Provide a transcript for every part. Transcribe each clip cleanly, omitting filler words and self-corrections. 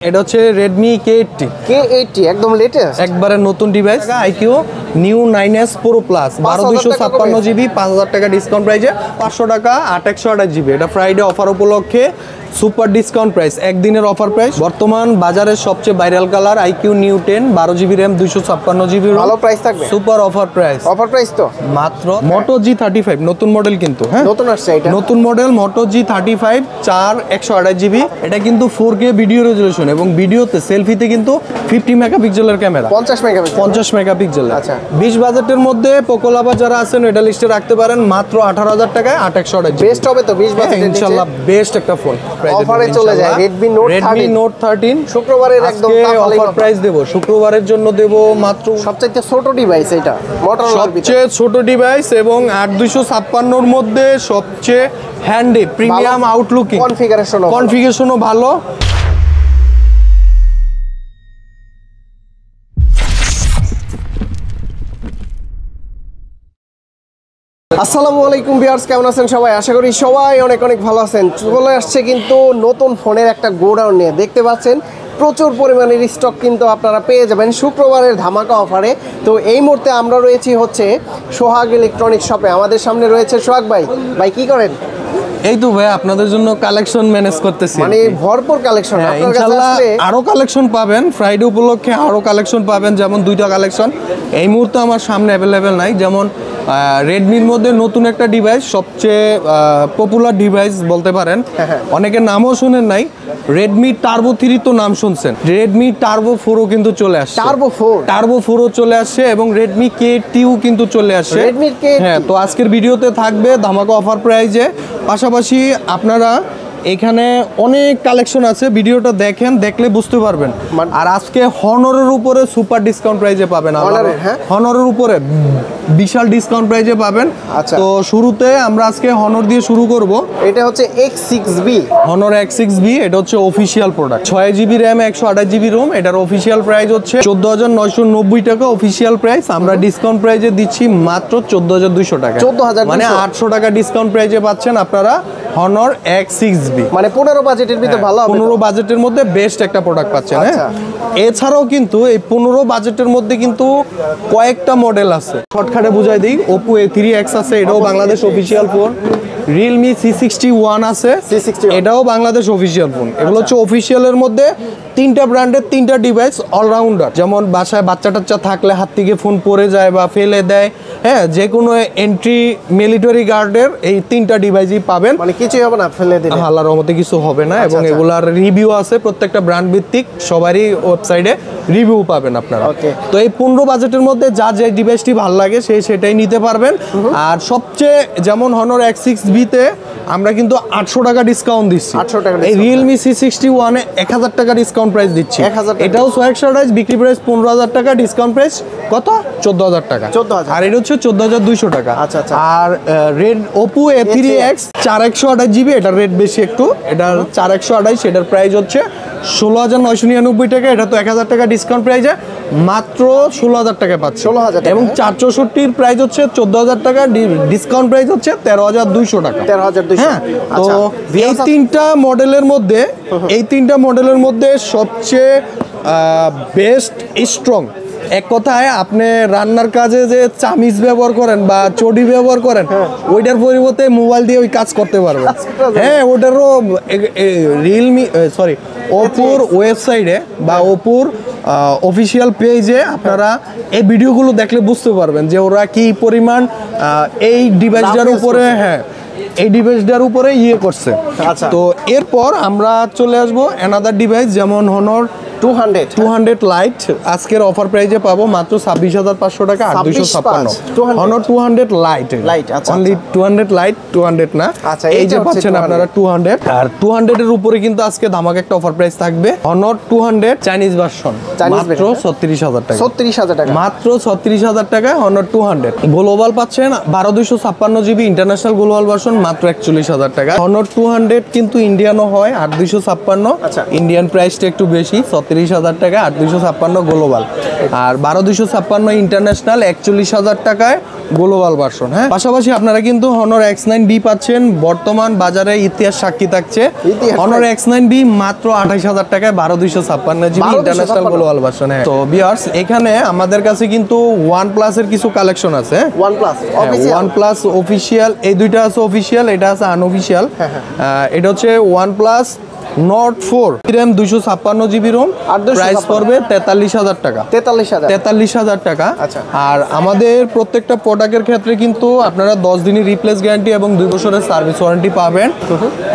এটা হচ্ছে Redmi K80 একদম লেটেস্ট একবারে নতুন device IQ new 9s Pro Plus 12256 GB 5000 টাকা ডিসকাউন্ট প্রাইসে 500 টাকা 8128 GB এটা ফ্রাইডে অফার উপলক্ষে সুপার ডিসকাউন্ট প্রাইস একদিনের অফার প্রাইস বর্তমান বাজারের সবচেয়ে viral colour IQ new 10 12 GB RAM 256 GB ভালো প্রাইস থাকবে সুপার অফার প্রাইস তো মাত্র Moto G35 নতুন মডেল কিন্তু হ্যাঁ নতুন আসছে এটা নতুন মডেল Moto G35 128 GB এটা কিন্তু 4K ভিডিও রেজোলিউশন এবং ভিডিওতে সেলফিতে কিন্তু 50 মেগাপিক্সেলের ক্যামেরা 50 মেগাপিক্সেল আচ্ছা 20 বাজেটের মধ্যে পোকো লাভার যারা আছেন এটা লিস্টে রাখতে পারেন মাত্র 18000 টাকায় 8128 বেস্ট হবে তো 20 বাজেটের ইনশাআল্লাহ বেস্ট একটা ফোন অফারে চলে যায় Redmi Note 13 শুক্রবারের একদম অফার প্রাইস দেব শুক্রবারের জন্য দেব মাত্র সবচেয়ে ছোট ডিভাইস এটা মোটরোলার সবচেয়ে ছোট ডিভাইস এবং 8256 এর মধ্যে সবচেয়ে হ্যান্ডি প্রিমিয়াম আউটলুকিং কনফিগারেশনও ভালো আসসালামু আলাইকুম ভিউয়ার্স কেমন আছেন সবাই আশা করি সবাই অনেক অনেক ভালো আছেন চলে আসছে কিন্তু নতুন ফোনের একটা গোডাউন নিয়ে দেখতে পাচ্ছেন প্রচুর পরিমাণের স্টক কিন্তু আপনারা পেয়ে যাবেন শুক্রবারের ধামাকা অফারে তো এই মুহূর্তে আমরা রয়েছি হচ্ছে সোহাগ ইলেকট্রনিক্স শপে আমাদের সামনে রয়েছে সোহাগ ভাই কি করেন এই তো ভাই আপনাদের জন্য কালেকশন ম্যানেজ করতেছি মানে ভরপুর কালেকশন ইনশাআল্লাহ আরো কালেকশন পাবেন ফ্রাইডে উপলক্ষে আরো কালেকশন পাবেন যেমন দুইটা কালেকশন এই মুহূর্তে আমার সামনে অ্যাভেলেবেল নাই যেমন রেডমির মধ্যে নতুন একটা ডিভাইস সবচেয়ে পপুলার ডিভাইস বলতে পারেন অনেকের নামও শুনেন নাই Redmi Turbo 3 তো নাম শুনছেন Redmi Turbo 4 কিন্তু চলে আসছে Turbo 4 চলে আসছে এবং Redmi K80 কিন্তু চলে আসছে হ্যাঁ তো আজকের ভিডিওতে থাকবে ধামাকা অফার প্রাইজে পাশাপাশি আপনারা এখানে অনেক কালেকশন আছে ভিডিওটা দেখেন দেখলে বুঝতে পারবেন আর আজকে হনরের উপরে সুপার ডিসকাউন্ট প্রাইজে পাবেন হনরের উপরে বিশাল ডিসকাউন্ট প্রাইজে পাবেন তো শুরুতে আমরা আজকে হনর দিয়ে শুরু করব এটা হচ্ছে X6B হনর X6B এটা হচ্ছে official product 6GB RAM 128GB ROM এটার অফিশিয়াল প্রাইস হচ্ছে 14990 টাকা অফিশিয়াল প্রাইস আমরা ডিসকাউন্ট প্রাইজে দিচ্ছি মাত্র 14200 টাকা মানে 800 টাকা ডিসকাউন্ট প্রাইজে পাচ্ছেন আপনারা হনর X6B মানে 15 বাজেটের ভিতরে ভালো হবে 15 বাজেটের মধ্যে বেস্ট একটা প্রোডাক্ট পাচ্ছেন হ্যাঁ এছাড়াও কিন্তু এই 15 বাজেটের মধ্যে কিন্তু কয়েকটা মডেল আছে শর্টকাটে বুঝাই দিই Oppo A3X আছে এটাও Bangladesh official phone Realme C61 আছে এটাও বাংলাদেশ অফিশিয়াল ফোন এগুলো হচ্ছে অফিশিয়ালের মধ্যে তিনটা ব্র্যান্ডের তিনটা ডিভাইস অলরাউন্ডার যেমন বাসায় বাচ্চা টাচ্চা থাকলে হাত থেকে ফোন পড়ে যায় বা ফেলে দেয় হ্যাঁ যে কোনো এন্ট্রি মিলিটারি গার্ডের এই তিনটা ডিভাইসই পাবেন মানে কিছুই হবে না ফেলে দিলে আল্লাহর রহমতে কিছু হবে না এবং এগুলার রিভিউ আছে প্রত্যেকটা ব্র্যান্ড ভিত্তিক সবারই ওয়েবসাইটে রিভিউ পাবেন আপনারা তো এই 15 বাজেটের মধ্যে যা যে ডিভাইসটি ভালো লাগে সেটাই নিতে পারবেন আর সবচেয়ে যেমন হনর X6B তে আমরা কিন্তু 800 টাকা ডিসকাউন্ট দিচ্ছি 800 টাকা এই Realme C61 এ 1000 টাকা ডিসকাউন্ট প্রাইস দিচ্ছি এটাও 128 বিক্রি প্রাইস 15000 টাকা ডিসকাউন্ট প্রাইস কত 14000 টাকা আর এটা হচ্ছে 14200 টাকা আর রেড Oppo A3X 4128GB এটা রেট বেশি একটু এটার 4128 এটার প্রাইস হচ্ছে 16999 টাকা এটা তো 1000 টাকা ডিসকাউন্ট প্রাইসে মাত্র 16000 টাকা পাচ্ছে এবং 464 এর প্রাইস হচ্ছে 14000 টাকা ডিসকাউন্ট প্রাইস হচ্ছে 13200 টাকা 13200 হ্যাঁ তো এই তিনটা মডেলের মধ্যে সবচেয়ে বেস্ট স্ট্রং এক কথায় আপনি রান্নার কাজে যে চামিচ ব্যবহার করেন বা চডি ব্যবহার করেন ওইটার পরিবর্তে মোবাইল দিয়ে ওই কাজ করতে পারবেন হ্যাঁ ওটারও Oppoর ওয়েবসাইটে বা Oppoর অফিসিয়াল পেজে আপনারা এই ভিডিওগুলো দেখলে বুঝতে পারবেন যে ওরা কি পরিমাণ এই ডিভাইসটার উপরে এই ডিভাইসটার উপরে করছে তো এরপর আমরা চলে আসবো অ্যানাদার ডিভাইস যেমন হনর 200 লাইট আজকের অফার প্রাইজে পাবো মাত্র 26500 টাকা 8256 হনর 200 লাইট অনলি 200 লাইট 200 না এই যে পাচ্ছেন আপনারা 200 আর 200 এর উপরে কিন্তু আজকে ধামাকা একটা অফার প্রাইস থাকবে হনর 200 চাইনিজ ভার্সন মাত্র 36000 টাকা মাত্র 36000 টাকা হনর 200 গ্লোবাল পাচ্ছেন 12256GB ইন্টারন্যাশনাল গ্লোবাল ভার্সন মাত্র 41000 টাকা হনর 200 কিন্তু ইন্ডিয়ানও হয় 8256 ইন্ডিয়ান প্রাইসটা একটু বেশি 32,000 টাকায় 8,256 গ্লোবাল, আর 12,256 ইন্টারন্যাশনাল 41,000 টাকায় গ্লোবাল ভার্সন। হ্যাঁ, পাশাপাশি আপনারা কিন্তু Honor X9B পাচ্ছেন, বর্তমান বাজারে ইতিহাস সাক্ষী থাকছে। Honor X9B মাত্র 28,000 টাকায় 12,256 জিবি ইন্টারন্যাশনাল গ্লোবাল ভার্সন। হ্যাঁ, তো ভিউয়ার্স এখানে আমাদের কাছে কিন্তু OnePlus এর কিছু কালেকশন আছে। OnePlus অফিশিয়াল, এই দুইটা আছে অফিশিয়াল, এটা আছে আনঅফিশিয়াল। এটা হচ্ছে OnePlus Nord 4 RAM 256 GB ROM, price পড়বে 43,000 টাকা। 43,000 টাকা। আর আমাদের প্রত্যেকটা প্রোডাক্টের ক্ষেত্রে কিন্তু আপনারা 10 দিনের রিপ্লেস গ্যারান্টি এবং 2 বছরের সার্ভিস ওয়ারেন্টি পাবেন।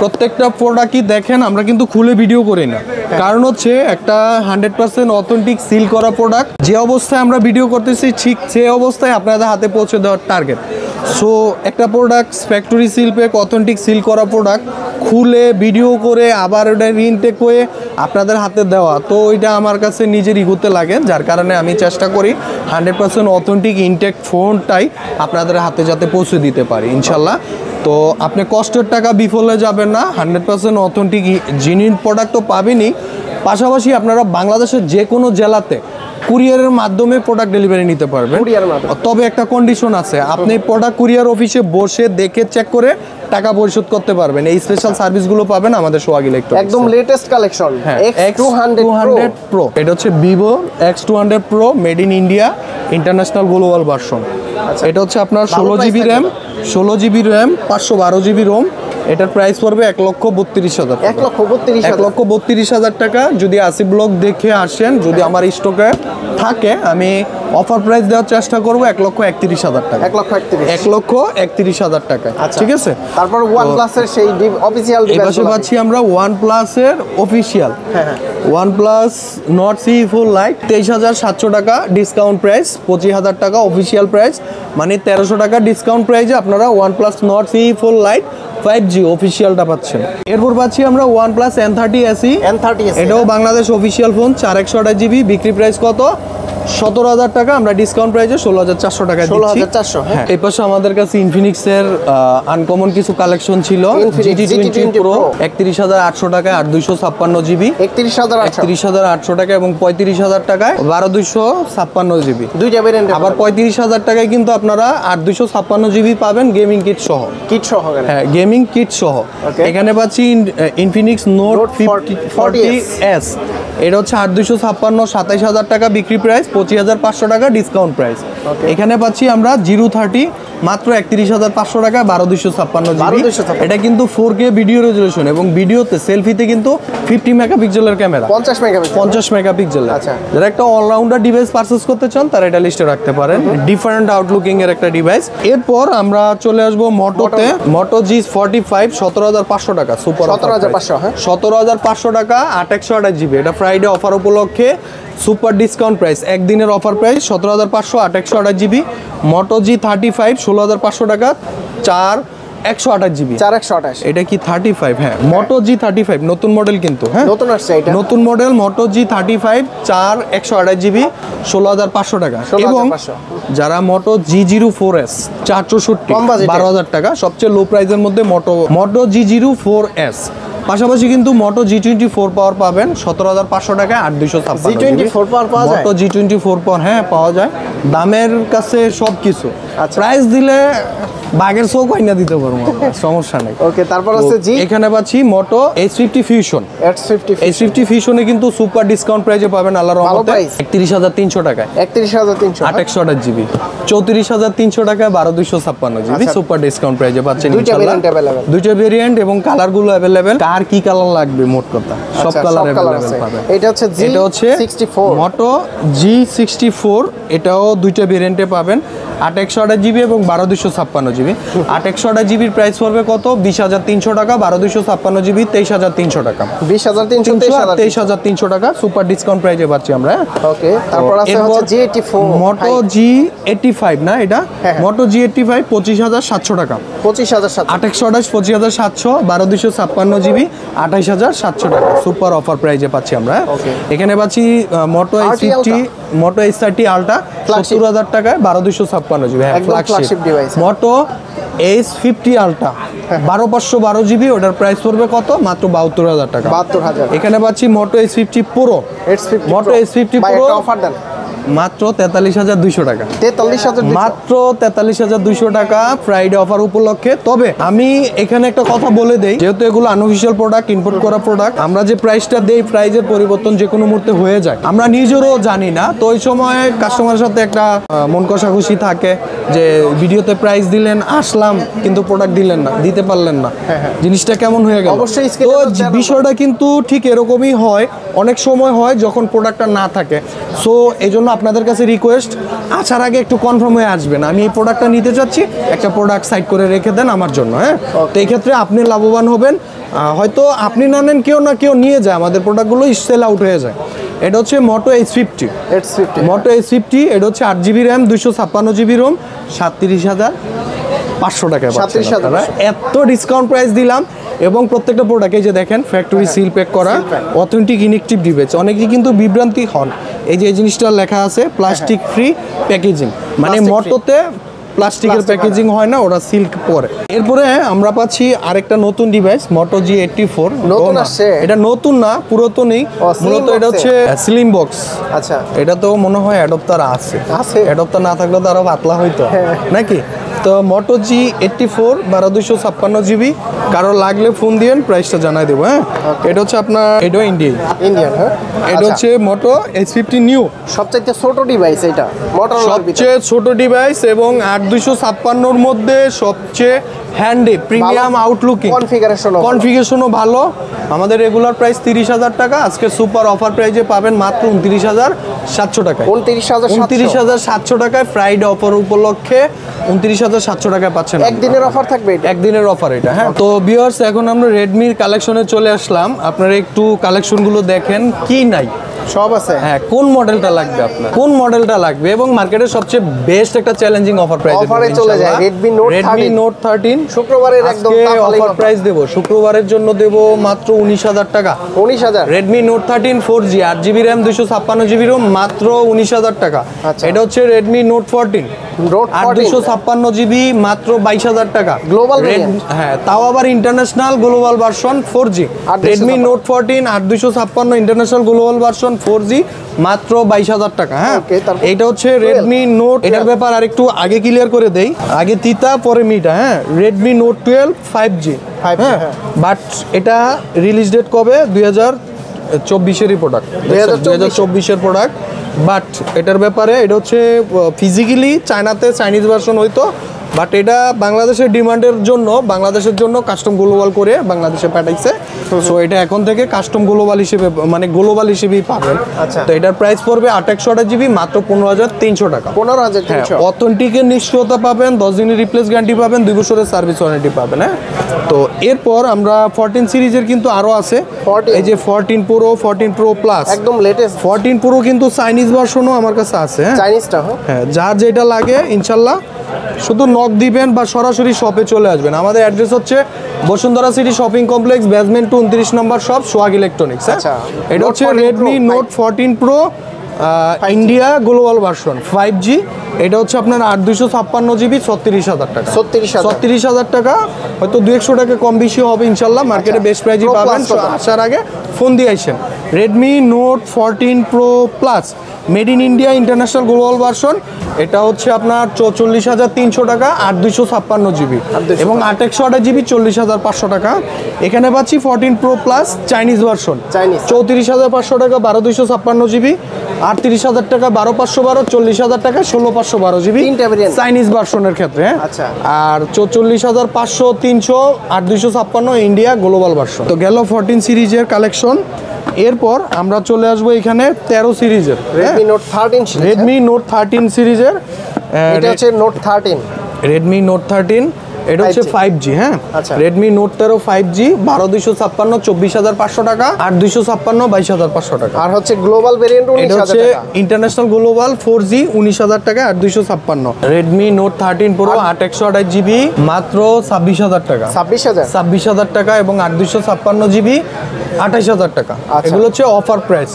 প্রত্যেকটা প্রোডাক্টই দেখেন আমরা কিন্তু খুলে ভিডিও করি না, কারণ হচ্ছে একটা 100% অথেন্টিক সিল করা প্রোডাক্ট, যে অবস্থায় আমরা ভিডিও করতেছি ঠিক সেই অবস্থায় আপনাদের হাতে পৌঁছে দেওয়ার টার্গেট। সো একটা product factory seal pack authentic seal করা প্রোডাক্ট খুলে ভিডিও করে আবার ওটা রিনটেক হয়ে আপনাদের হাতে দেওয়া, তো ওইটা আমার কাছে নিজের ইগোতে লাগে, যার কারণে আমি চেষ্টা করি 100% অথেন্টিক ইনটেক ফোনটাই আপনাদের হাতে যাতে পৌঁছে দিতে পারি ইনশাল্লাহ। তো আপনি কষ্টের টাকা বিফলে যাবেন না, 100% অথেন্টিক জিনিস প্রোডাক্ট তো পাবেনই, পাশাপাশি আপনারা বাংলাদেশের যে কোনো জেলাতে কুরিয়ারের মাধ্যমে প্রোডাক্ট ডেলিভারি নিতে পারবেন। তবে একটা কন্ডিশন আছে, আপনি প্রোডাক্ট কুরিয়ার অফিসে বসে দেখে চেক করে টাকা পরিশোধ করতে পারবেন। এই স্পেশাল সার্ভিসগুলো পাবেন আমাদের সোহাগ ইলেকট্রনিক্স। একদম লেটেস্ট কালেকশন X200 Pro, এটা হচ্ছে Vivo X200 Pro made in India international global version. এটা হচ্ছে আপনার 16 জিবি র্যাম, 512 জিবি রোম। এটার প্রাইস পড়বে 1,32,000 টাকা। 1,32,000 টাকা। যদি আসি ব্লগ দেখে আসেন, যদি আমার স্টকে থাকে আমি অফার প্রাইস দেওয়ার চেষ্টা করবো 1,31,000 টাকা। 1,31,000 টাকা, ঠিক আছে। তারপর OnePlus এর সেই অফিশিয়াল ডিভাইস পাচ্ছি আমরা OnePlus এর official OnePlus Nord CE Full Lite 23,700 টাকা ডিসকাউন্ট প্রাইস, 25,000 টাকা অফিশিয়াল প্রাইস, মানে 1,300 টাকা ডিসকাউন্ট প্রাইসে আপনারা OnePlus Nord CE Full Lite 5G অফিশিয়ালটা পাচ্ছেন। এরপর পাচ্ছি আমরা OnePlus N30 SE, এটাও বাংলাদেশ অফিশিয়াল ফোন, 428 জিবি, বিক্রি প্রাইস কত 17,000 টাকা, আমরা ডিসকাউন্ট প্রাইসে 16,400 টাকা দিচ্ছি। 16,400। হ্যাঁ, এই পাশে আমাদের কাছে ইনফিনিক্স এর আনকমন কিছু কালেকশন ছিল। GT20 Pro 31,800 টাকায় 8,256 জিবি, 31,800 টাকা এবং 35,000 টাকায় 12,256 জিবি, দুইটা ভেরিয়েন্ট। আবার 35,000 টাকায় কিন্তু আপনারা 8,256 জিবি পাবেন গেমিং কিট সহ। হ্যাঁ, গেমিং কিট সহ। এখানে পাচ্ছি ইনফিনিক্স নোট 40S, এটা হচ্ছে 8,256, 27,000 টাকা বিক্রি প্রাইস, 25,500 টাকা ডিসকাউন্ট প্রাইস। এখানে পাচ্ছি আমরা 030 মাত্র 31,500 টাকা 12,256 জিবি। এটা কিন্তু 4K ভিডিও রেজুলেশন এবং ভিডিওতে সেলফিতে কিন্তু 50 মেগাপিক্সেলের ক্যামেরা, 50 মেগাপিক্সেলের। যারা একটা অলরাউন্ডার ডিভাইস পারচেজ করতে চান তারা এটা লিস্টে রাখতে পারেন, ডিফারেন্ট আউটলুকিং এর একটা ডিভাইস। এরপর আমরা চলে আসবো মোটোতে, মোটো G45 17,500 টাকা, সুপার 17,500 টাকা 828 জিবি। এটা ফ্রাইডে অফার উপলক্ষে সুপার ডিসকাউন্ট প্রাইস, একদিনের অফার প্রাইস 17,500 828 জিবি। মোটো G35 16,500 টাকা 128 জিবি, 428। এটা কি 35? হ্যাঁ, মোটো G35 নতুন মডেল কিন্তু, হ্যাঁ নতুন আসছে, এটা নতুন মডেল মোটো G35 128 জিবি 16,500 টাকা। এবং যারা মোটো G04S 464 12,000 টাকা, সবচেয়ে লো প্রাইসের মধ্যে মোটো G04S। পাশাপাশি কিন্তু মোটো G24 পাওয়ার পাবেন 17,500 টাকায় 8,256 G24 পাওয়ার পাওয়া যায়, মোটো G24 পাওয়ার, হ্যাঁ পাওয়া যায়। দামের কাছে সব কিছু, প্রাইস দিলে বাগের চোখ আইনা দিতে পারবো, সমস্যা নেই। ওকে, তারপর আছে জি, এখানে পাচ্ছি মোটো H50 Fusion। H50 Fusionে কিন্তু সুপার ডিসকাউন্ট প্রাইসে পাবেন আল্লাহর রহমতে 31,300 টাকায়, 828 জিবি, 34,300 টাকায় 12,256 জিবি সুপার ডিসকাউন্ট প্রাইসে পাচ্ছেন ইনশাআল্লাহ। দুইটা ভেরিয়েন্ট এবং কালারগুলো अवेलेबल। কার কি কালার লাগবে মোট কথা সব কালার अवेलेबल পাবেন। এটা হচ্ছে G64 মোটো G64, এটাও দুইটা ভেরিয়েন্টে পাবেন, 828 জিবি এবং 12,256 জিবি। 828 জিবির প্রাইস পড়বে কত 20,300 টাকা, 12,256 জিবি 23,300 টাকা, 23,300 টাকা সুপার ডিসকাউন্ট প্রাইসে পাচ্ছি আমরা। ওকে, তারপর আছে হচ্ছে G84 মোটো G85 না, এটা মোটো G85 25,700 টাকা, 25,700, 828 25,700, 12,256 জিবি 28,700 টাকা সুপার অফার প্রাইসে পাচ্ছি আমরা। এখানে পাচ্ছি মোটো H30 আলট্রা 70,000 টাকায় 12,256 জিবি, হ্যাঁ ফ্ল্যাগশিপ ডিভাইস। মোটো H50 আলট্রা 12512 জিবি, ওটার প্রাইস পড়বে কত? মাত্র 72000 টাকা। 72000। এখানে পাচ্ছি মোটো S50 Pro, মোটো S50 Pro অফার দেন মাত্র 43200 টাকা। 43200, মাত্র 43200 টাকা ফ্রাইডে অফার উপলক্ষে। তবে আমি এখানে একটা কথা বলে দেই, যেহেতু এগুলো আনঅফিশিয়াল প্রোডাক্ট, ইম্পোর্ট করা প্রোডাক্ট, আমরা যে প্রাইসটা দেই প্রাইসের পরিবর্তন যে কোনো মুহূর্তে হয়ে যায়, আমরা নিজেরও জানি না। তো ওই সময় কাস্টমারের সাথে একটা মন কষাকষি থাকে যে ভিডিওতে প্রাইস দিলেন, আসলাম কিন্তু প্রোডাক্ট দিলেন না, দিতে পারলেন না, জিনিসটা কেমন হয়ে গেল। অবশ্যই তো বিষয়টা কিন্তু ঠিক এরকমই হয়, অনেক সময় হয় যখন প্রোডাক্টটা না থাকে। সো এই জন্য আপনাদের কাছে রিকোয়েস্ট, আসার আগে একটু কনফার্ম হয়ে আসবেন, আমি এই প্রোডাক্টটা নিতে চাচ্ছি, একটা প্রোডাক্ট সাইড করে রেখে দেন আমার জন্য। হ্যাঁ, তো এই ক্ষেত্রে আপনি লাভবান হবেন। হয়তো আপনি না নেন, কেউ না কেউ নিয়ে যায়, আমাদের প্রোডাক্টগুলো সেল আউট হয়ে যায়। এটা হচ্ছে মোটো S50, মোটো S50, এটা হচ্ছে 8GB র্যাম, 256GB রোম, 37,500 টাকায় পাচ্ছেন আপনারা। এত ডিসকাউন্ট প্রাইস দিলাম, এবং প্রত্যেকটা প্রোডাক্ট এই যে দেখেন ফ্যাক্টরি সিল প্যাক করা, অথেন্টিক ইনেকটিভ ডিভাইস। অনেকেই কিন্তু বিভ্রান্তি হন, এই যে এই জিনিসটা লেখা আছে প্লাস্টিক ফ্রি প্যাকেজিং, মানে মোটোতে প্লাস্টিকের প্যাকেজিং হয় না, ওরা সিল্ক পরে। এরপরে আমরা পাচ্ছি আরেকটা নতুন ডিভাইস, মোটো G84। নতুন আসছে? এটা নতুন না, পুরাতনই। মূলত এটা হচ্ছে স্লিম বক্স। আচ্ছা, এটা তো মনে হয় অ্যাডপ্টার আছে, অ্যাডপ্টার না থাকলে তো আরো পাতলা হইতো নাকি। তো মোটো G84 12256 জিবি, কারো লাগলে ফোন দিয়েন, প্রাইসটা জানাই দেবো। হ্যাঁ, এটা হচ্ছে আপনার, এটাও ইন্ডিয়ান। হ্যাঁ, এটা হচ্ছে মোটো S50 নিউ, সবচেয়ে ছোট ডিভাইস। এটা সবচেয়ে ছোট ডিভাইস এবং 8256 মধ্যে সবচেয়ে হ্যান্ডি, প্রিমিয়াম আউটলুকিং, কনফিগারেশনও ভালো। আমাদের রেগুলার প্রাইস 30,000 টাকা, আজকে সুপার অফার প্রাইজে পাবেন মাত্র 29,700 টাকায়। 29,700 টাকায় ফ্রাইডে অফার উপলক্ষে 29,700 টাকায় পাচ্ছেন। একদিনের অফার থাকবে, একদিনের অফার এটা। হ্যাঁ, তো ভিউয়ার্স, এখন আমরা রেডমির কালেকশনে চলে আসলাম। আপনারা একটু কালেকশনগুলো দেখেন, কি নাই সব আছে। হ্যাঁ, কোন মডেলটা লাগবে আপনার, কোন মডেলটা লাগবে, এবং মার্কেটের সবচেয়ে বেস্ট একটা চ্যালেঞ্জিং অফার প্রাইস অফারে চলে যায় Redmi Note 13 শুক্রবারের একদম অফার প্রাইস দেব। শুক্রবারের জন্য দেব মাত্র 19,000 টাকা। 19,000। Redmi Note 13 4G 8GB RAM 256GB ROM মাত্র 19,000 টাকা। এটা হচ্ছে Redmi Note 14 856GB মাত্র 22,000 টাকা। গ্লোবাল, হ্যাঁ, তাও আবার international global version 4G। Redmi Note 14 856 international global version 4G মাত্র 22,000 টাকা। হ্যাঁ, এটা হচ্ছে Redmi Note। এটার ব্যাপার আরেকটু আগে ক্লিয়ার করে দেই, আগে তিতা পরে মিটা। হ্যাঁ, Redmi Note 12 5G। হ্যাঁ, বাট এটা রিলিজ ডেট কবে? 2024-এরই প্রোডাক্ট, 2024-এর প্রোডাক্ট। বাট এটার ব্যাপারে, এটা হচ্ছে ফিজিক্যালি চায়নাতে চাইনিজ ভার্সন হইতো, বাট এটা বাংলাদেশের ডিমান্ডের জন্য, বাংলাদেশের জন্য কাস্টম গ্লোবাল করে বাংলাদেশে পাঠাইছে। সো এটা এখন থেকে কাস্টম গ্লোবাল হিসেবে, মানে গ্লোবাল হিসেবেই পাবেন। তো এটার প্রাইস পড়বে 8/128GB মাত্র 15,300 টাকা। 15,300। অথেন্টিকের নিশ্চয়তা পাবেন, 10 দিনের রিপ্লেস গ্যারান্টি পাবেন, 2 বছরের সার্ভিস ওয়ারেন্টি পাবেন। হ্যাঁ, তো এরপর আমরা 14 সিরিজের কিন্তু আরো আছে, এই যে 14 Pro 14 Pro Plus একদম লেটেস্ট। 14 Pro কিন্তু চাইনিজ ভার্সনও আমার কাছে আছে। চাইনিজটা, হ্যাঁ, যার যেটা লাগে ইনশাল্লাহ শুধু নক দিবেন বা সরাসরি শপে চলে আসবেন। আমাদের অ্যাড্রেস হচ্ছে Bashundhara city shopping complex, basement 2 29 নম্বর শপ, সোহাগ ইলেকট্রনিক্স। এটা হচ্ছে Redmi Note 14 Pro India global version 5G। এটা হচ্ছে আপনার 8/256GB 36,000 টাকা। 36,000 টাকা, হয়তো 200 টাকা কম বেশি হবে ইনশাল্লাহ, মার্কেটে বেস্ট প্রাইজই পাবেন। আসার আগে ফোন দিয়ে আসেন। Redmi Note 14 Pro Plus made in India international global version, এটা হচ্ছে আপনার 44,300 টাকা, 8/256GB এবং 8/128GB 40,500 টাকা। এখানে পাচ্ছি 14 Pro Plus চাইনিজ ভার্সন, 34,500 টাকা 12/256GB, 38,000 টাকা 12/512, 40,000 টাকা 16/512GB চাইনিজ ভার্সনের ক্ষেত্রে। আর 44,500 300 8/256 ইন্ডিয়া গ্লোবাল ভার্সন। তো গেল 14 সিরিজের কালেকশন। এরপর আমরা চলে আসবো এখানে 13 সিরিজের Redmi Note 13 Redmi Note 13 সিরিজের। এটা হচ্ছে Note 13, Redmi Note 13, এটা হচ্ছে 5G। হ্যাঁ, Redmi Note 13 5G 12/256 24,500 টাকা, 8/256 22,500 টাকা। আর হচ্ছে গ্লোবাল ভেরিয়েন্ট 19,000 টাকা। ইন্টারন্যাশনাল গ্লোবাল 4G 19,000 টাকা, 8/256। Redmi Note 13 Pro 8/128GB মাত্র 26,000 টাকা। 26,000 টাকা এবং 8/256GB 28,000 টাকা। এগুলো হচ্ছে অফার প্রাইস।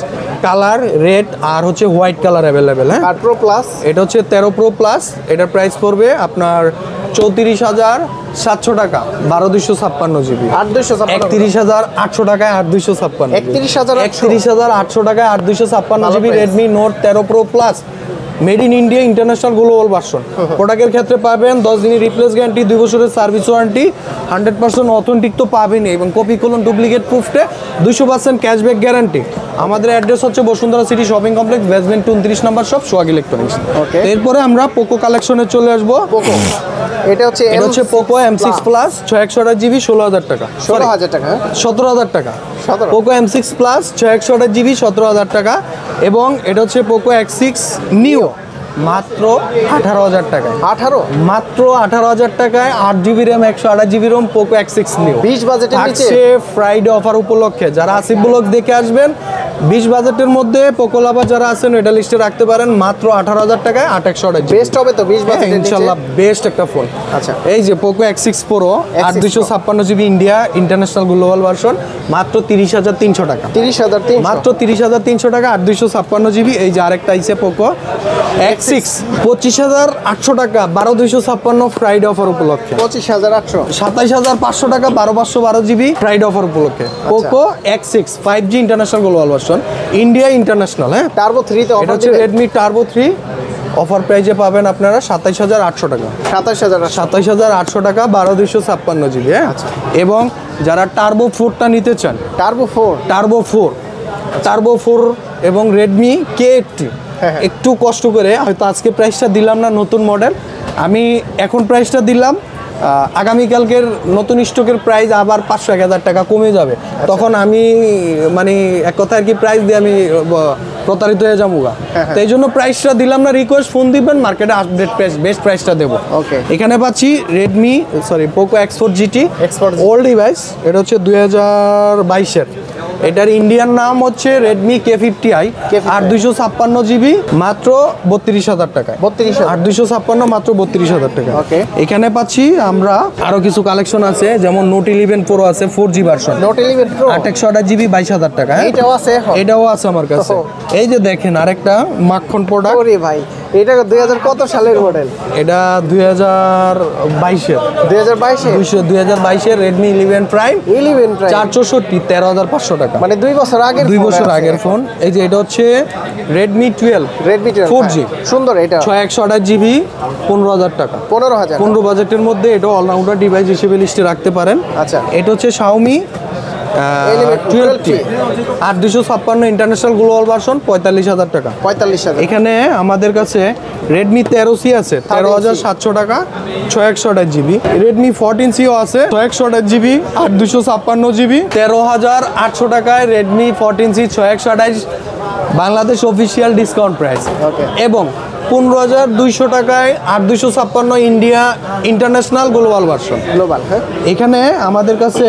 কালার রেড আর হচ্ছে হোয়াইট কালার অ্যাভেলেবেল। হ্যাঁ, আর Pro Plus এটা হচ্ছে 13 Pro Plus, এটার প্রাইস পড়বে আপনার 34,700 টাকা 12,256 জিবি। 8,256 31,800 টাকায় 8,256 31,800 টাকায় 8,256 GB Redmi note 13 pro plus made in India international global version. প্রোডাক্টের ক্ষেত্রে পাবেন 10 দিনের রিপ্লেস গ্যারান্টি, 2 বছরের সার্ভিস ওয়ারেন্টি, 100% অথেন্টিক তো পাবেনই এবং কপি কোলন ডুপ্লিকেট প্রুফে 200% ক্যাশব্যাক গ্যারান্টি। আমাদের অ্যাড্রেস হচ্ছে Bashundhara city shopping complex, basement 29 নম্বর শপ, সোহাগ ইলেকট্রনিক্স। ওকে, এরপরে আমরা পোকো কালেকশনে চলে আসবো। পোকো এটা হচ্ছে পোকো M6 প্লাস 6128 জিবি 16,000 টাকা, 16,000 টাকা, 17,000 টাকা। 17 পোকো M6 প্লাস 6128 জিবি 17,000 টাকা এবং এটা হচ্ছে পোকো X6 নিউ মাত্র 18,000 টাকায়। 18 মাত্র 18,000 টাকায় 8 GB RAM 128 GB ROM Poco X6 new 20 বাজেটের নিচে থাকছে ফ্রাইডে অফার উপলক্ষে। যারা আসিফ ব্লগ দেখে আসবেন 20 বাজেটের মধ্যে পোকো লাভার যারা আছেন এটা লিস্টে রাখতে পারেন। মাত্র 18,000 টাকায় 8/128 জিবি বেস্ট হবে তো 20 বাজেটের নিচে ইনশাআল্লাহ বেস্ট একটা ফোন। আচ্ছা, এই যে Poco X6 Pro 8/256 GB India international global version মাত্র 30,300 টাকা। 30,300 মাত্র 30,300 টাকা 8/256 জিবি। এই যে আরেকটা আইছে পোকো X6 25,800 টাকা 12,256 ফ্রাইডে অফার উপলক্ষে। 25,800 27,500 টাকা 12/512 জিবি ফ্রাইডে অফার উপলক্ষে। Poco X6 5G international global version India international. হ্যাঁ, টার্বো 3 তে এটা অফার হচ্ছে রেডমি টার্বো 3 অফার প্রাইজে পাবেন আপনারা 27,800 টাকা। 27,800 টাকা 12,256 জিবি। হ্যাঁ, এবং যারা টার্বো 4টা নিতে চান, টার্বো 4 এবং রেডমি K80 একটু কষ্ট করে হয়তো আজকে প্রাইসটা দিলাম না, নতুন মডেল আমি এখন প্রাইসটা দিলাম, আগামীকালকের নতুন স্টকের প্রাইস আবার 500-1000 টাকা কমে যাবে। তখন আমি মানে এক কথা আর কি প্রাইস দিয়ে আমি প্রতারিত হয়ে যাবো। তো এই জন্য প্রাইসটা দিলাম না, রিকোয়েস্ট ফোন দিবেন, মার্কেটে আপডেট প্রাইস বেস্ট প্রাইসটা দেবো। ওকে, এখানে পাচ্ছি Poco X4 GT old device, এটা হচ্ছে 2022-এর। এটার ইন্ডিয়ান নাম হচ্ছে রেডমি K50i 8/256 জিবি মাত্র 32,000 টাকায়। 8/256 মাত্র 32,000 টাকা। ওকে, এখানে পাচ্ছি আমরা আরো কিছু কালেকশন আছে, যেমন নোট 11 Pro আছে 4G version, note 11 Pro 8/128 GB 22,000 টাকা। এটাও আছে, এটাও আছে আমার কাছে। এই যে দেখেন আরেকটা মাখন প্রোডাক্ট। ওরে ভাই, এটা 2000 কত সালের মডেল? এটা 2022-এর 2022 রেডমি 11 প্রাইম 464 13,500 টাকা, মানে 2 বছর আগের 2 বছর আগের ফোন। এই যে এটা হচ্ছে রেডমি 12 4G সুন্দর, এটা 6128 জিবি 15,000 টাকা। 15 বাজেটের মধ্যে এটা অলরাউন্ডার ডিভাইস হিসেবে লিস্টে রাখতে পারেন। আচ্ছা, এটা হচ্ছে Xiaomi 12T 8/256 international global version 45,000 টাকা। 45,000। এখানে আমাদের কাছে রেডমি 13C আছে 13,700 টাকা 6/128 জিবি। রেডমি 14Cও আছে 6/128 জিবি 8/256 জিবি 13,800 টাকায় Redmi 14C 6/128 Bangladesh official discount price. এবং 15,200 টাকায় 8/256 ইন্ডিয়া ইন্টারন্যাশনাল গ্লোবাল ভার্সন। এখানে আমাদের কাছে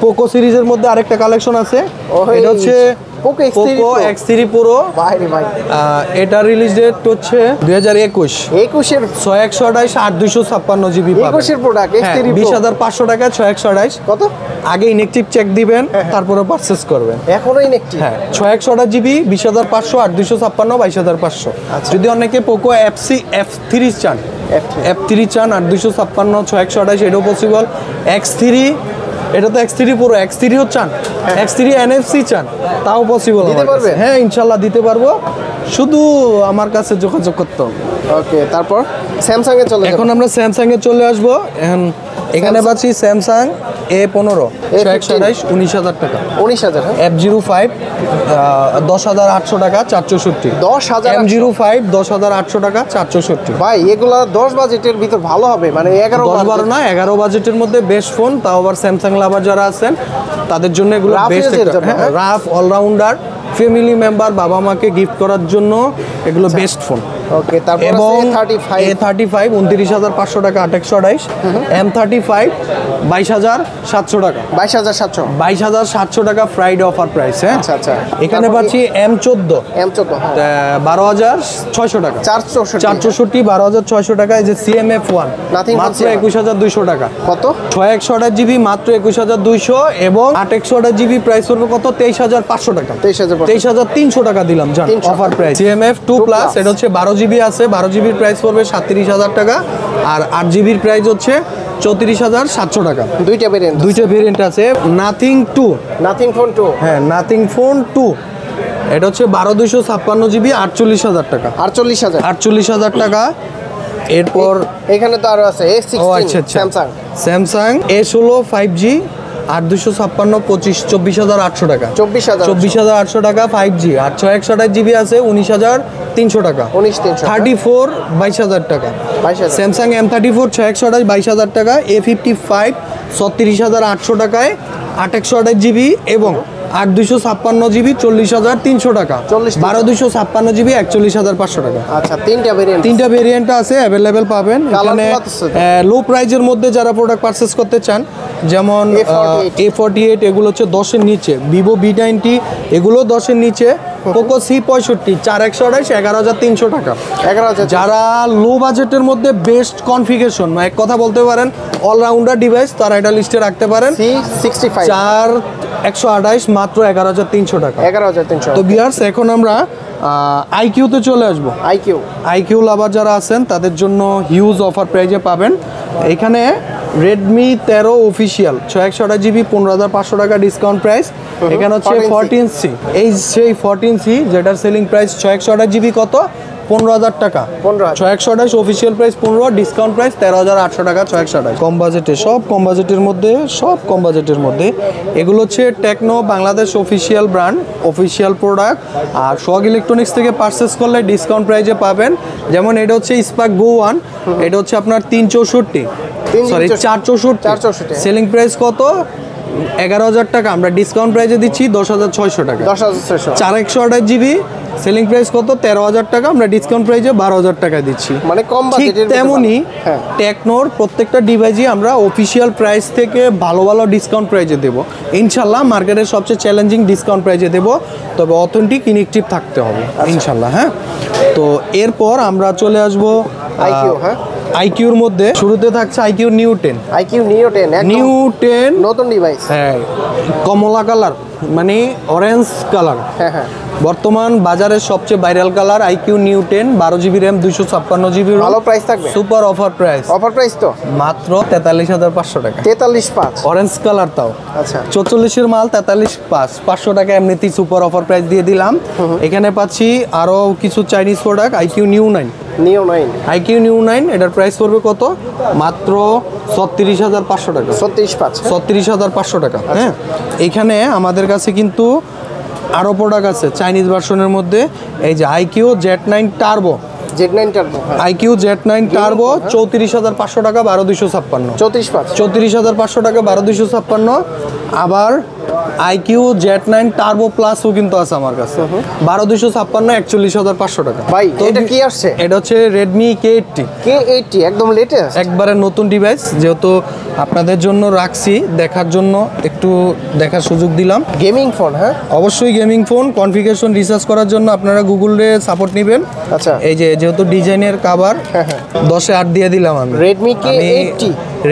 পোকো সিরিজের মধ্যে আরেকটা কালেকশন আছে, এটা হচ্ছে পোকো X3 Pro। এটা রিলিজ ডেট হচ্ছে 2021 এর 6/128 8/256 জিবি পাবেন। 21 এর প্রোডাক্ট X3 Pro 20,500 টাকা 6/128। কত? আগে ইনেকটিভ চেক দিবেন, তারপরে পারচেজ করবেন। এখনো ইনেকটিভ? হ্যাঁ, 6/128 জিবি 20,500 8/256 22,500। যদি অনেকে পোকো F3 চান, F3 চান 8/256 6/128 এটাও পসিবল। X3 এটা তো X3 Pro, X3 চান, X3 NFC চান, তাও পসিবল। হ্যাঁ, ইনশাল্লাহ দিতে পারবো, শুধু আমার কাছে যোগাযোগ করতে হবে। ওকে, তারপর স্যামসাং এ চলে যাব। এখন আমরা স্যামসাং এ চলে আসবো। এখানে পাচ্ছি স্যামসাং A15 6/128 19,000 টাকা। 19,000। F05 10,800 টাকা 464। 10,000 M05 10,800 টাকা 464। ভাই এগুলা 10 বাজেটের ভিতর ভালো হবে, মানে 11-12 না, 11 বাজেটের মধ্যে বেস্ট ফোন। তাও আবার স্যামসাং লাভার যারা আছেন তাদের জন্য এগুলো বেস্ট। রাফ অলরাউন্ডার ফ্যামিলি মেম্বার বাবা মাকে গিফট করার জন্য এগুলো বেস্ট ফোন। ওকে, তারপর এবং A35 29,500 টাকা 8/128। M35 22,700 টাকা। 22,700 টাকা ফ্রাইডে অফার প্রাইস। হ্যাঁ, আচ্ছা। এখানে পাচ্ছি M14 12,600 টাকা 464 12,600 টাকা। এই যে CMF1 মাত্র 21,200 টাকা। কত? 6/128 জিবি মাত্র 21,200 এবং 8/128 জিবি প্রাইস পড়বে কত? 23,500 টাকা। 23,300 টাকা দিলাম জান অফার প্রাইস। CMF2 প্লাস এটা হচ্ছে 12 12 GB আছে, 12 GB প্রাইস পড়বে 37,000 টাকা, আর 8 GB প্রাইস হচ্ছে 34,700 টাকা। দুইটা ভেরিয়েন্ট আছে। নাথিং টু, নাথিং ফোন 2, হ্যাঁ নাথিং ফোন 2, এটা হচ্ছে 12/256 GB, 48,000 টাকা। 48,000 টাকা। এরপর এখানে তো আরো আছে A16 স্যামসাং S16 5G 8/256 24,800 টাকা। 24,800 টাকা 5G, আর 628 GB আছে 19,300 টাকা। 34 22,000 টাকা। স্যামসাং M34 628 22,000 টাকা। A55 36,800 টাকায় 828 GB এবং 8/256 GB 40,300 টাকা। 12/256 GB 41,500 টাকা। আচ্ছা, তিনটা ভেরিয়েন্ট আছে, অ্যাভেলেবেল পাবেন এখানে। লো প্রাইজের মধ্যে যারা প্রোডাক্ট পারচেস করতে চান, যেমন A48 এগুলো হচ্ছে 10-এর নিচে, ভিভো V90 এগুলো 10-এর নিচে, পোকো C65 4128 11,300 টাকা। যারা লো বাজেটের মধ্যে বেস্ট কনফিগারেশন, মানে এক কথা বলতে পারেন অলরাউন্ডার ডিভাইস, তারা এটা লিস্টে রাখতে পারেন। C65 4128 মাত্র 11,300 টাকা। 11,300। তো ভিউয়ার্স, এখন আমরা আইকিউতে চলে আসবো। আইকিউ লাভার যারা আছেন তাদের জন্য হিউজ অফার প্রাইজে পাবেন। এখানে রেডমি 13 অফিসিয়াল 628 GB 15,500 টাকা ডিসকাউন্ট প্রাইস। এখানে হচ্ছে 14C, এই সেই 14C যেটার সেলিং প্রাইস 628 GB কত 15,000 টাকা। 628 অফিসিয়াল প্রাইস 15, ডিসকাউন্ট প্রাইস 13,800 টাকা। 628 কম বাজেটে, সব কম বাজেটের মধ্যে এগুলো হচ্ছে Tecno Bangladesh official brand, official product. আর সোহাগ ইলেকট্রনিক্স থেকে পারচেস করলে ডিসকাউন্ট প্রাইজে পাবেন। যেমন এটা হচ্ছে স্পার্ক গো 1, এটা হচ্ছে আপনার 464 সেলিং প্রাইস কত 11,000 টাকা, আমরা ডিসকাউন্ট প্রাইজে দিচ্ছি 10,600 টাকা। 428 GB সেলিং প্রাইস কত 13,000 টাকা, আমরা ডিসকাউন্ট প্রাইজে 12,000 টাকা দিচ্ছি। মানে কম বাজেটের। তেমনি টেকনোর প্রত্যেকটা ডিভাইসই আমরা অফিসিয়াল প্রাইস থেকে ভালো ডিসকাউন্ট প্রাইজে দেব ইনশাল্লাহ। মার্কেটের সবচেয়ে চ্যালেঞ্জিং ডিসকাউন্ট প্রাইজে দেব, তবে অথেন্টিক ইনেকটিভ থাকতে হবে ইনশাল্লাহ। হ্যাঁ, তো এরপর আমরা চলে আসবো আইকিউর মধ্যে। শুরুতে থাকছে আইকিউ নিউ 10। নিউ 10 নতুন ডিভাইস, হ্যাঁ, কমলা কালার মানে অরেঞ্জ কালার। হ্যাঁ, বর্তমান বাজারের সবচেয়ে viral colour iQOO Neo 10, 12 GB RAM 256 GB। ভালো প্রাইস থাকবে, সুপার অফার প্রাইস তো মাত্র 43,500 টাকা। 43,500 অরেঞ্জ কালার, তাও আচ্ছা 44-এর মাল 43,500 টাকা এমনিতেই সুপার অফার প্রাইস দিয়ে দিলাম। এখানে পাচ্ছি আরো কিছু Chinese product iQOO Neo 9। IQOO Neo 9 এটার প্রাইস পড়বে কত মাত্র 36,500 টাকা। 36,500 টাকা। হ্যাঁ, এখানে আমাদের কাছে কিন্তু আরো প্রোডাক্ট আছে চাইনিজ ভার্সনের মধ্যে। এই যে IQ Z9 turbo, IQ Z9 turbo 34,500 টাকা 12,256। 34,500 টাকা 12,256। আবার আইকিউ Z9 টার্বো প্লাসও কিন্তু আছে আমার কাছে 12,256, 41,500 টাকা। ভাই এটা কি আসছে? এটা হচ্ছে রেডমি K80 একদম লেটেস্ট, একবারে নতুন ডিভাইস। যেহেতু আপনাদের জন্য রাখছি, দেখার জন্য একটু দেখার সুযোগ দিলাম। গেমিং ফোন, হ্যাঁ অবশ্যই গেমিং ফোন। কনফিগারেশন রিসার্চ করার জন্য আপনারা গুগলে সাপোর্ট নেবেন। আচ্ছা, এই যে যেহেতু ডিজাইনের কভার 10-8 দিয়ে দিলাম আমি।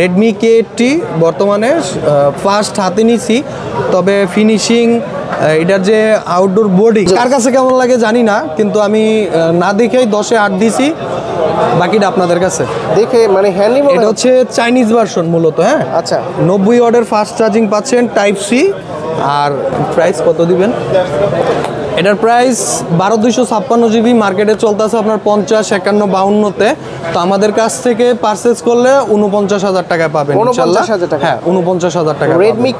রেডমি K80 বর্তমানে ফার্স্ট হাতে নিছি, তবে ফিনিশিং এটার যে আউটডোর বডি কার কাছে কেমন লাগে জানি না, কিন্তু আমি না দেখেই 10-8 দিছি, বাকিটা আপনাদের কাছে দেখে মানে হ্যান্ডি। এটা হচ্ছে চাইনিজ ভার্সন মূলত। হ্যাঁ, আচ্ছা 90 ওয়াটের ফাস্ট চার্জিং পাচ্ছেন টাইপ সি। আর প্রাইস কত দিবেন? এটার প্রাইস 12,256 GB, মার্কেটে চলতেছে আপনার 50, 51, 52-তে। তো আমাদের কাছ থেকে পারচেজ করলে 49,000 টাকায় পাবেন ইনশাআল্লাহ। হ্যাঁ, 49,000 টাকা। রেডমি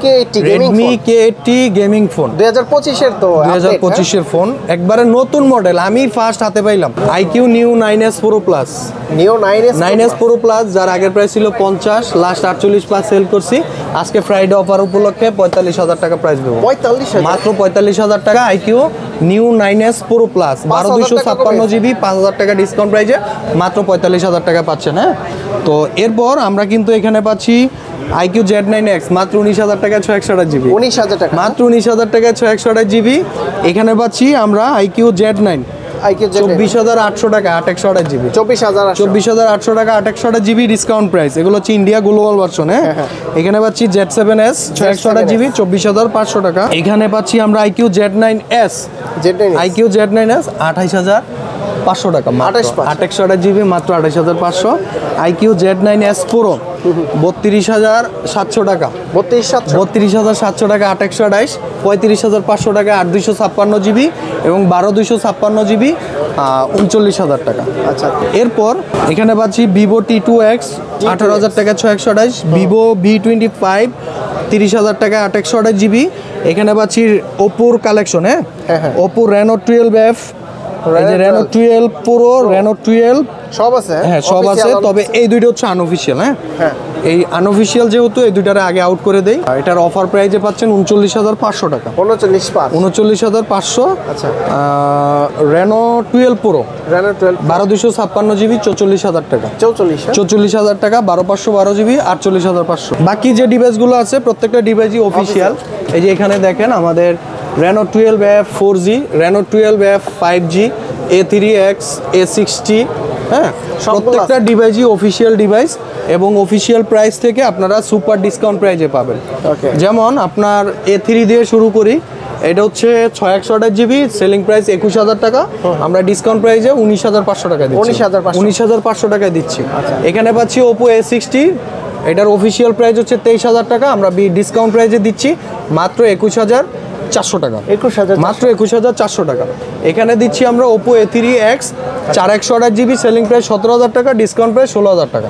K80 গেমিং ফোন 2025-এর তো 2025-এর ফোন, একবারে নতুন মডেল। আমি ফার্স্ট হাতে পাইলাম iQOO Neo 9S Pro Plus। 9S Pro Plus যার আগের প্রাইস ছিল 50, লাস্ট 48 প্লাস সেল করছি। আজকে ফ্রাইডে অফার উপলক্ষে 45,000 টাকা প্রাইস দেবো। মাত্র 45,000 টাকা iQOO Neo 9S Pro Plus 12,256 GB, 5,000 টাকা ডিসকাউন্ট প্রাইজে মাত্র 45,000 টাকা পাচ্ছেন। হ্যাঁ, তো এরপর আমরা কিন্তু এখানে পাচ্ছি আইকিউ Z9X মাত্র 19,000 টাকায় 628 GB। 19,000 টাকা, মাত্র 19,000 টাকায় 628 GB। এখানে পাচ্ছি আমরা আইকিউ Z9 24,800 টাকা 828 GB। 24,800 টাকা 828 GB ডিসকাউন্ট প্রাইস। এগুলো হচ্ছে ইন্ডিয়া গ্লোবাল ভার্সন। হ্যাঁ, এখানে পাচ্ছি Z7S 628 GB 24,500 টাকা। এখানে পাচ্ছি আমরা আইকিউ Z9S 28,000 500 টাকা, 28 জিবি মাত্র 28,500। IQ Z9S Pro 32,700 টাকা, 32,700 টাকা 8/128, 35,500 টাকা 8/256 জিবি এবং 12/256 জিবি 39,000 টাকা। আচ্ছা, এরপর এখানে পাচ্ছি ভিভো T2X 18,000 টাকা 6/128, ভিভো V25 30,000 টাকা 8/128 জিবি। এখানে পাচ্ছি ওপোর কালেকশন, হ্যাঁ Oppo Reno 12F, Reno 12 Pro, Reno 12 সব আছে, হ্যাঁ সব আছে, তবে এই দুইটা হচ্ছে আনঅফিশিয়াল। হ্যাঁ এই আনঅফিশিয়াল যেহেতু এই দুইটারে আগে আউট করে দেই। এটার অফার প্রাইসে পাচ্ছেন 39,500 টাকা, 39,500। আচ্ছা Reno 12 Pro 12/256 জিবি 44,000 টাকা, 44,000 টাকা 12/512 জিবি 48,500। বাকি যে ডিভাইসগুলো আছে প্রত্যেকটা ডিভাইসই অফিশিয়াল। এই যে এখানে দেখেন আমাদের Reno 12F 4G, Reno 12F 5G, A3X, A60, হ্যাঁ প্রত্যেকটা ডিভাইসই অফিশিয়াল ডিভাইস এবং অফিশিয়াল প্রাইস থেকে আপনারা সুপার ডিসকাউন্ট প্রাইজে পাবেন। যেমন আপনার A3 দিয়ে শুরু করি, এটা হচ্ছে 6/128 জিবি, সেলিং প্রাইস 21,000 টাকা, আমরা ডিসকাউন্ট প্রাইজে 19,500 টাকা দিচ্ছি, 19,500 টাকায় দিচ্ছি। এখানে পাচ্ছি Oppo A60, এটার অফিশিয়াল প্রাইস হচ্ছে 23,000 টাকা, আমরা ডিসকাউন্ট প্রাইজে দিচ্ছি মাত্র 21,400 টাকা, মাত্র 21,400 টাকা। এখানে দিচ্ছি আমরা Oppo A3X 4/128 GB, selling price 17,000 টাকা, ডিসকাউন্ট প্রাইস 16,000 টাকা,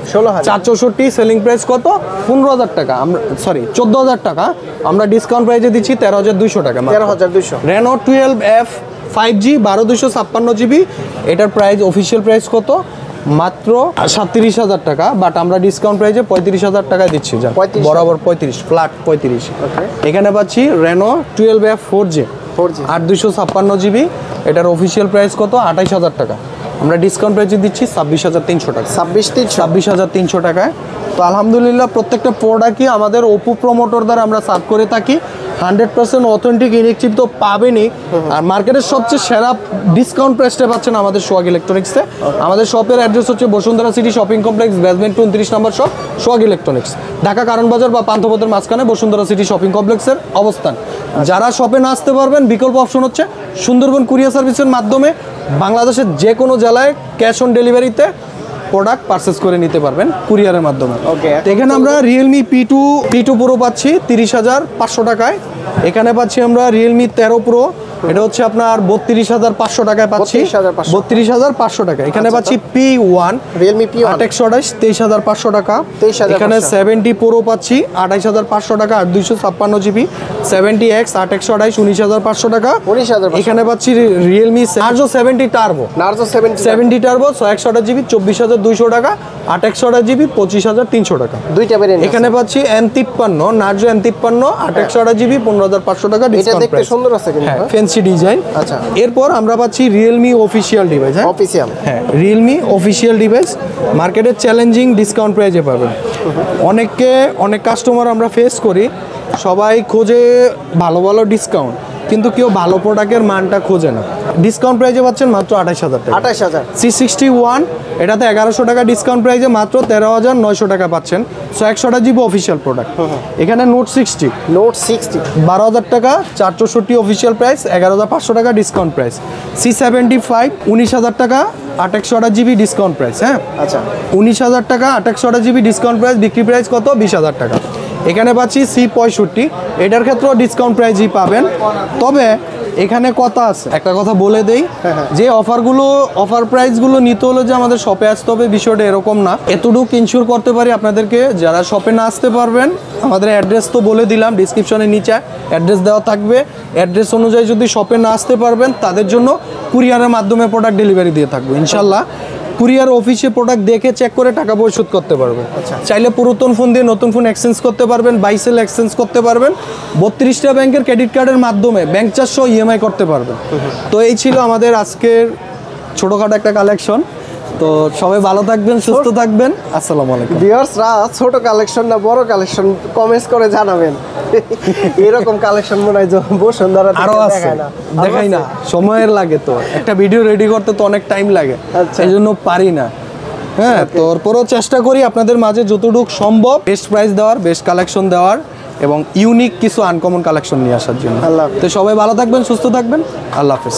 464 সেলিং প্রাইস কত 15,000 টাকা, আমরা 14,000 টাকা, আমরা ডিসকাউন্ট প্রাইসে দিচ্ছি 13,200 টাকা, 13,200। Reno 12F 5G 12/256 জিবি, এটার প্রাইস অফিশিয়াল প্রাইস কত মাত্র 37,000 টাকা, বাট আমরা ডিসকাউন্ট প্রাইসে 35,000 টাকায় দিচ্ছি, বরাবর 35, ফ্ল্যাট 35। এখানে পাচ্ছি Reno 12F 4G 8/256 জিবি, এটার অফিশিয়াল প্রাইস কত 28,000 টাকা, আমরা ডিসকাউন্ট প্রাইসে দিচ্ছি 26,300 টাকা, 26,300 টাকায়। তো আলহামদুলিল্লাহ প্রত্যেকটা প্রোডাক্টই আমাদের ওপো প্রমোটর দ্বারা আমরা সার্ভ করে থাকি। 100% অথেন্টিক ইলেকট্রিক তো পাবেনই, আর মার্কেটের সবচেয়ে সেরা ডিসকাউন্ট প্রাইসটা পাচ্ছেন আমাদের সোহাগ ইলেকট্রনিক্সে। আমাদের শপের অ্যাড্রেস হচ্ছে Bashundhara city shopping complex, basement 29 নম্বর শপ, সোহাগ ইলেকট্রনিক্স, ঢাকা কারণ বাজার বা পান্থপথের মাঝখানে বসুন্ধরা সিটি শপিং কমপ্লেক্সের অবস্থান। যারা শপে না আসতে পারবেন, বিকল্প অপশন হচ্ছে সুন্দরবন কুরিয়ার সার্ভিসের মাধ্যমে বাংলাদেশের যে কোনো জেলায় ক্যাশ অন ডেলিভারিতে প্রোডাক্ট পারচেস করে নিতে পারবেন কুরিয়ারের মাধ্যমে। এখানে আমরা Realme P2 Pro পাচ্ছি 30,500 টাকায়। এখানে পাচ্ছি আমরা Realme 13 Pro, এটা হচ্ছে আপনার 32,500 টাকায় পাচ্ছি, 32,500 টাকা। এখানে পাচ্ছি P1 Realme P1 8/128 23,500 টাকা। এখানে 70 Pro পাচ্ছি 28,500 টাকা, 8/256 জিবি, 70X 8/128 19,500 টাকা। এখানে পাচ্ছি Realme Narzo 70 Turbo, 70 Turbo 128 GB 24,200 টাকা, 8/128 জিবি 25,300 টাকা। দুইটা ভেরিয়েন্ট। এখানে পাচ্ছি N53 Narzo N53 8/128 জিবি 15,500 টাকা ডিসকাউন্ট। এটা দেখতে সুন্দর আছে কিন্তু, হ্যাঁ ফ্যান্সি ডিজাইন। আচ্ছা, এরপর আমরা পাচ্ছি Realme অফিশিয়াল ডিভাইস, হ্যাঁ Realme অফিশিয়াল ডিভাইস মার্কেটের চ্যালেঞ্জিং ডিসকাউন্ট প্রাইজে পাবেন। অনেক কাস্টমার আমরা ফেস করি, সবাই খোঁজে ভালো ভালো ডিসকাউন্ট, কিন্তু কেউ ভালো প্রোডাক্টের মানটা খোঁজে না। ডিসকাউন্ট প্রাইজে পাচ্ছেন মাত্র 28,000 টাকা, 28,000। C61 এটাতে 1,100 টাকা ডিসকাউন্ট প্রাইজে মাত্র 13,900 টাকা পাচ্ছেন, 128 জিবি অফিশিয়াল প্রোডাক্ট। এখানে Note 60 12,000 টাকা, 464 অফিশিয়াল প্রাইস, 11,500 টাকা ডিসকাউন্ট প্রাইস। C75 19,000 টাকা, 8/128 জিবি ডিসকাউন্ট প্রাইস। হ্যাঁ আচ্ছা, 19,000 টাকা 8/128 জিবি ডিসকাউন্ট প্রাইস, বিক্রি প্রাইস কত 20,000 টাকা। এখানে পাচ্ছি C65, এটার ক্ষেত্রেও ডিসকাউন্ট প্রাইসই পাবেন। তবে এখানে কথা আছে, একটা কথা বলে দেই, যে অফার প্রাইসগুলো নিতে হলে যে আমাদের শপে আসতে হবে বিষয়টা এরকম না। এতটুকু ইনশিওর করতে পারি আপনাদেরকে, যারা শপে না আসতে পারবেন আমাদের অ্যাড্রেস তো বলে দিলাম, ডিসক্রিপশনের নিচে অ্যাড্রেস দেওয়া থাকবে। অ্যাড্রেস অনুযায়ী যদি শপে না আসতে পারবেন তাদের জন্য কুরিয়ারের মাধ্যমে প্রোডাক্ট ডেলিভারি দিয়ে থাকবো ইনশাল্লাহ। কুরিয়ার অফিসে প্রোডাক্ট দেখে চেক করে টাকা পরিশোধ করতে পারবেন। চাইলে পুরাতন ফোন দিয়ে নতুন ফোন এক্সচেঞ্জ করতে পারবেন, বাইসেল এক্সচেঞ্জ করতে পারবেন, 32টা ব্যাংকের ক্রেডিট কার্ডের মাধ্যমে ব্যাংক চার্জ সহ EMI করতে পারবেন। তো এই ছিল আমাদের আজকের ছোটোখাটো একটা কালেকশন। তো সবাই ভালো থাকবেন, সুস্থ থাকবেন, আসসালামু আলাইকুম। ভিউয়ার্সরা ছোট কালেকশন না বড় কালেকশন কমেন্টস করে জানাবেন। এরকম কালেকশন মনে হয় বসুন্ধরা আরো আছে, দেখাই না, সময়ের লাগে, তো একটা ভিডিও রেডি করতে তো অনেক টাইম লাগে, এই জন্য পারি না। হ্যাঁ, তারপরেও চেষ্টা করি আপনাদের মাঝে যতটুকু সম্ভব বেস্ট প্রাইস দেওয়ার, বেস্ট কালেকশন দেওয়ার এবং ইউনিক কিছু আনকমন কালেকশন নিয়ে আসার জন্য। তো সবাই ভালো থাকবেন, সুস্থ থাকবেন, আল্লাহ হাফেজ।